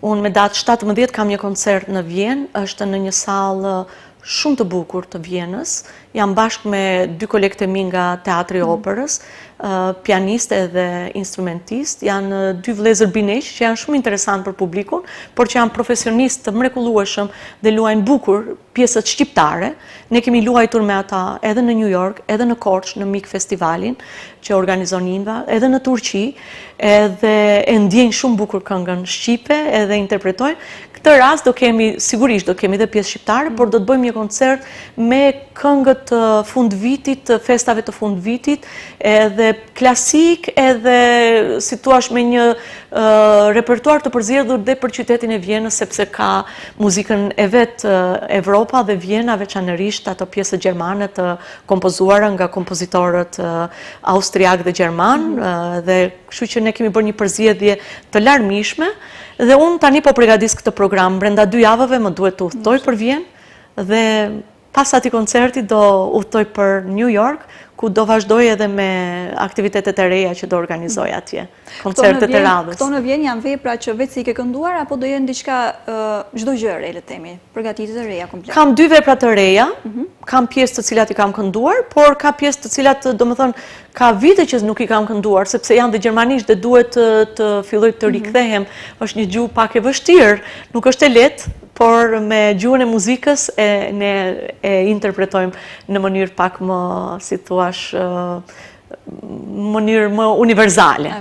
Unë me datë 17 kam një koncert në Vjenë, është në një salë shumë të bukur të Vjenës. Jam bashkë me 2 kolegët e mi nga Teatri Operës, pianist edhe instrumentist. Janë 2 vëllezër bineq që janë shumë interesant për publikun, por që janë profesionistë të mrekullueshëm dhe luajnë bukur pjesët shqiptare. Ne kemi luajtur me ata edhe në New York, edhe në Korçë, në Mik Festivalin që organizon Inva, edhe në Turqi, edhe e ndjejnë shumë bukur këngën shqipe edhe interpretojnë. Këtë rast sigurisht do kemi dhe pjesë shqiptare, por do të bëjmë një koncert me këngët të fund vitit, të festave të fund vitit, edhe klasik, edhe si thua me një repertuar të përzgjedhur dhe për qytetin e Vjenës, sepse ka muzikën e vet Evropa dhe Vjena, veçanërisht ato pjesë gjermane të kompozuara nga kompozitorët austriak dhe gjerman, dhe kështu që ne kemi bërë një përzgjedhje të larmishme. Dhe unë tani po përgatis këtë program, brenda 2 javëve më duhet të udhtoj për Vjenë dhe pas ati koncerti do udhtoj për New York, ku do vazhdoj edhe me aktivitetet e reja që do organizoj atje, koncertet e radhës. Këto në Vjenë janë vepra që vetë si ke kënduar, apo do jenë diçka çdo gjë re, le të themi, përgatitjet e reja komplet? Kam 2 vepra të reja, kam pjesë të cilat i kam kënduar, por ka pjesë të cilat, domethënë, ka vite që nuk i kam kënduar, sepse janë dhe gjermanisht dhe duhet të filloj të rikthehem. Është një gjuhë pak e vështirë, nuk është e lehtë, por me gjuhën e muzikës ne e interpretojmë në mënyrë pak më, si thuash, mënyrë më universale.